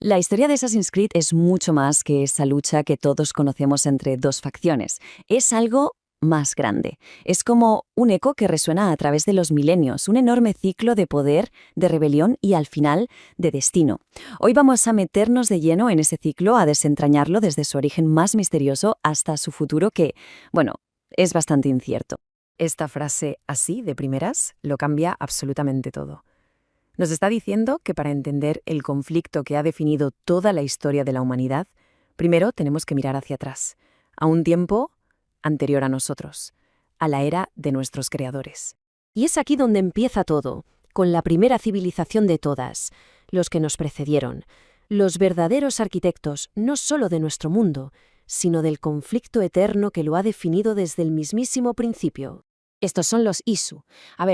La historia de Assassin's Creed es mucho más que esa lucha que todos conocemos entre dos facciones. Es algo más grande. Es como un eco que resuena a través de los milenios, un enorme ciclo de poder, de rebelión y, al final, de destino. Hoy vamos a meternos de lleno en ese ciclo, a desentrañarlo desde su origen más misterioso hasta su futuro que, bueno, es bastante incierto. Esta frase así, de primeras, lo cambia absolutamente todo. Nos está diciendo que para entender el conflicto que ha definido toda la historia de la humanidad, primero tenemos que mirar hacia atrás, a un tiempo anterior a nosotros, a la era de nuestros creadores. Y es aquí donde empieza todo, con la primera civilización de todas, los que nos precedieron, los verdaderos arquitectos no solo de nuestro mundo, sino del conflicto eterno que lo ha definido desde el mismísimo principio. Estos son los Isu.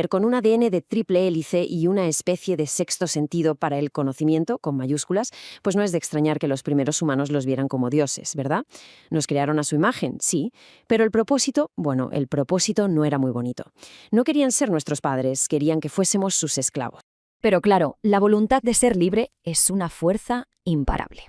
Con un ADN de triple hélice y una especie de sexto sentido para el conocimiento, con mayúsculas, pues no es de extrañar que los primeros humanos los vieran como dioses, ¿verdad? Nos crearon a su imagen, sí, pero el propósito no era muy bonito. No querían ser nuestros padres, querían que fuésemos sus esclavos. Pero claro, la voluntad de ser libre es una fuerza imparable.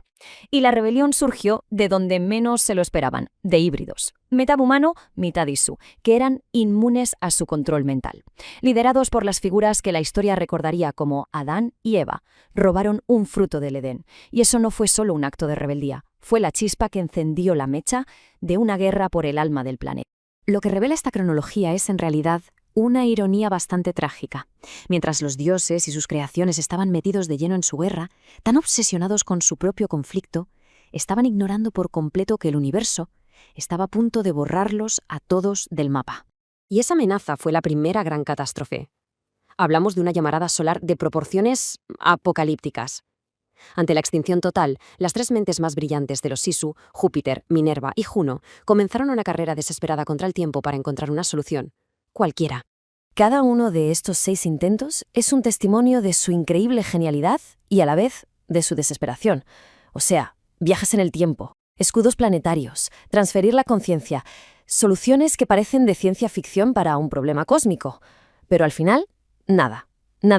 Y la rebelión surgió de donde menos se lo esperaban, de híbridos. Mitad humano, mitad Isu, que eran inmunes a su control mental. Liderados por las figuras que la historia recordaría como Adán y Eva, robaron un fruto del Edén. Y eso no fue solo un acto de rebeldía, fue la chispa que encendió la mecha de una guerra por el alma del planeta. Lo que revela esta cronología es en realidad una ironía bastante trágica. Mientras los dioses y sus creaciones estaban metidos de lleno en su guerra, tan obsesionados con su propio conflicto, estaban ignorando por completo que el universo estaba a punto de borrarlos a todos del mapa. Y esa amenaza fue la primera gran catástrofe. Hablamos de una llamarada solar de proporciones apocalípticas. Ante la extinción total, las tres mentes más brillantes de los Sisu, Júpiter, Minerva y Juno, comenzaron una carrera desesperada contra el tiempo para encontrar una solución. Cualquiera. Cada uno de estos 6 intentos es un testimonio de su increíble genialidad y a la vez de su desesperación. O sea, viajes en el tiempo, escudos planetarios, transferir la conciencia, soluciones que parecen de ciencia ficción para un problema cósmico. Pero al final, nada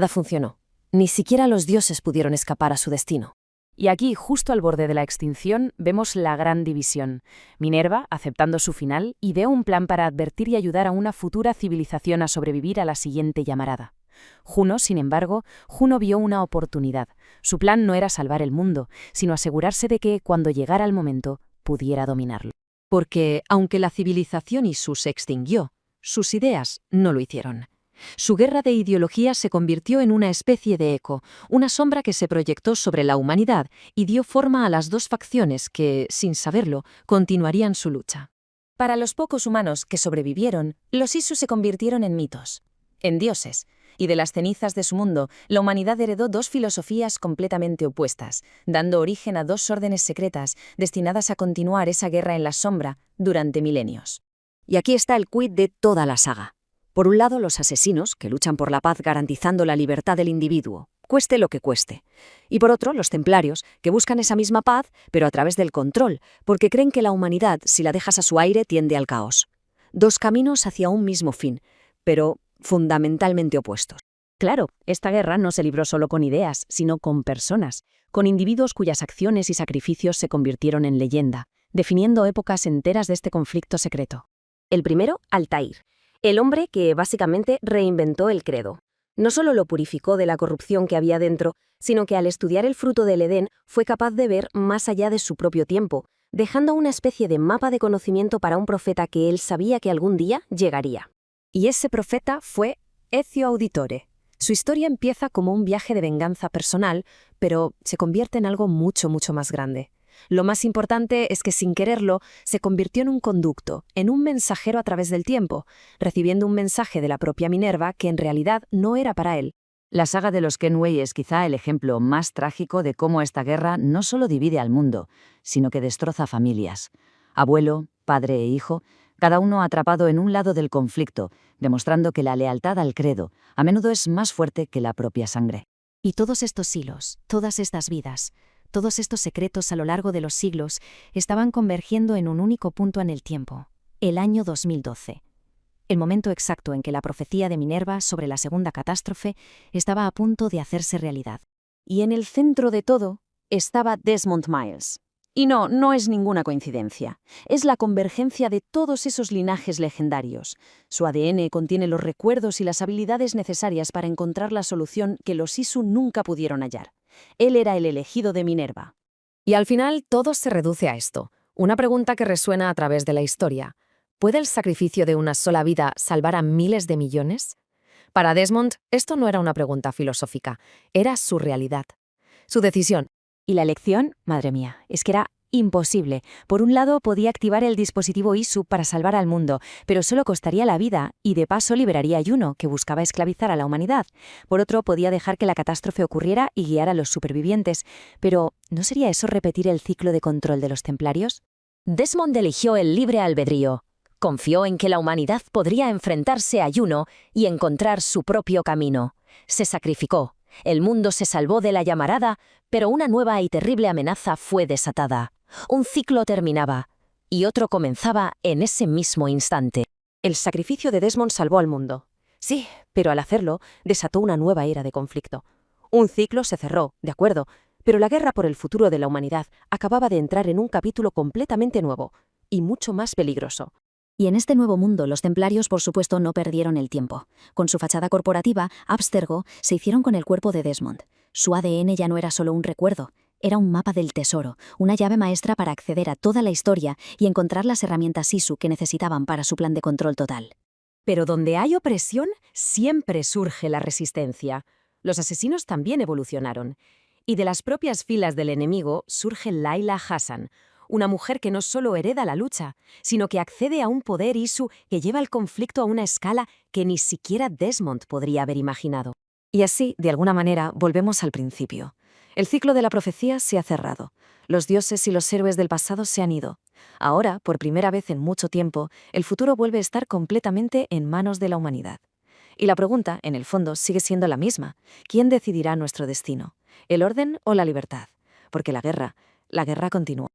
funcionó. Ni siquiera los dioses pudieron escapar a su destino. Y aquí, justo al borde de la extinción, vemos la gran división. Minerva, aceptando su final, ideó un plan para advertir y ayudar a una futura civilización a sobrevivir a la siguiente llamarada. Juno, sin embargo, vio una oportunidad. Su plan no era salvar el mundo, sino asegurarse de que, cuando llegara el momento, pudiera dominarlo. Porque, aunque la civilización Isu se extinguió, sus ideas no lo hicieron. Su guerra de ideología se convirtió en una especie de eco, una sombra que se proyectó sobre la humanidad y dio forma a las dos facciones que, sin saberlo, continuarían su lucha. Para los pocos humanos que sobrevivieron, los Isu se convirtieron en mitos, en dioses, y de las cenizas de su mundo, la humanidad heredó dos filosofías completamente opuestas, dando origen a dos órdenes secretas destinadas a continuar esa guerra en la sombra durante milenios. Y aquí está el quid de toda la saga. Por un lado, los asesinos, que luchan por la paz garantizando la libertad del individuo, cueste lo que cueste. Y por otro, los templarios, que buscan esa misma paz, pero a través del control, porque creen que la humanidad, si la dejas a su aire, tiende al caos. Dos caminos hacia un mismo fin, pero fundamentalmente opuestos. Claro, esta guerra no se libró solo con ideas, sino con personas, con individuos cuyas acciones y sacrificios se convirtieron en leyenda, definiendo épocas enteras de este conflicto secreto. El primero, Altair. El hombre que básicamente reinventó el credo. No solo lo purificó de la corrupción que había dentro, sino que al estudiar el fruto del Edén fue capaz de ver más allá de su propio tiempo, dejando una especie de mapa de conocimiento para un profeta que él sabía que algún día llegaría. Y ese profeta fue Ezio Auditore. Su historia empieza como un viaje de venganza personal, pero se convierte en algo mucho más grande. Lo más importante es que, sin quererlo, se convirtió en un conducto, en un mensajero a través del tiempo, recibiendo un mensaje de la propia Minerva que en realidad no era para él. La saga de los Kenway es quizá el ejemplo más trágico de cómo esta guerra no solo divide al mundo, sino que destroza familias. Abuelo, padre e hijo, cada uno atrapado en un lado del conflicto, demostrando que la lealtad al credo a menudo es más fuerte que la propia sangre. Y todos estos hilos, todas estas vidas, todos estos secretos a lo largo de los siglos estaban convergiendo en un único punto en el tiempo, el año 2012. El momento exacto en que la profecía de Minerva sobre la segunda catástrofe estaba a punto de hacerse realidad. Y en el centro de todo, estaba Desmond Miles. Y no es ninguna coincidencia. Es la convergencia de todos esos linajes legendarios. Su ADN contiene los recuerdos y las habilidades necesarias para encontrar la solución que los Isu nunca pudieron hallar. Él era el elegido de Minerva. Y al final todo se reduce a esto. Una pregunta que resuena a través de la historia. ¿Puede el sacrificio de una sola vida salvar a miles de millones? Para Desmond, esto no era una pregunta filosófica, era su realidad. Su decisión. Y la elección, madre mía, es que era imposible. Por un lado, podía activar el dispositivo ISU para salvar al mundo, pero solo costaría la vida y de paso liberaría a Juno, que buscaba esclavizar a la humanidad. Por otro, podía dejar que la catástrofe ocurriera y guiar a los supervivientes. Pero, ¿no sería eso repetir el ciclo de control de los templarios? Desmond eligió el libre albedrío. Confió en que la humanidad podría enfrentarse a Juno y encontrar su propio camino. Se sacrificó. El mundo se salvó de la llamarada, pero una nueva y terrible amenaza fue desatada. Un ciclo terminaba, y otro comenzaba en ese mismo instante. El sacrificio de Desmond salvó al mundo. Sí, pero al hacerlo, desató una nueva era de conflicto. Un ciclo se cerró, de acuerdo, pero la guerra por el futuro de la humanidad acababa de entrar en un capítulo completamente nuevo y mucho más peligroso. Y en este nuevo mundo, los templarios, por supuesto, no perdieron el tiempo. Con su fachada corporativa, Abstergo se hicieron con el cuerpo de Desmond. Su ADN ya no era solo un recuerdo, era un mapa del tesoro, una llave maestra para acceder a toda la historia y encontrar las herramientas ISU que necesitaban para su plan de control total. Pero donde hay opresión, siempre surge la resistencia. Los asesinos también evolucionaron. Y de las propias filas del enemigo surge Layla Hassan, una mujer que no solo hereda la lucha, sino que accede a un poder ISU que lleva el conflicto a una escala que ni siquiera Desmond podría haber imaginado. Y así, de alguna manera, volvemos al principio. El ciclo de la profecía se ha cerrado. Los dioses y los héroes del pasado se han ido. Ahora, por primera vez en mucho tiempo, el futuro vuelve a estar completamente en manos de la humanidad. Y la pregunta, en el fondo, sigue siendo la misma. ¿Quién decidirá nuestro destino? ¿El orden o la libertad? Porque la guerra continúa.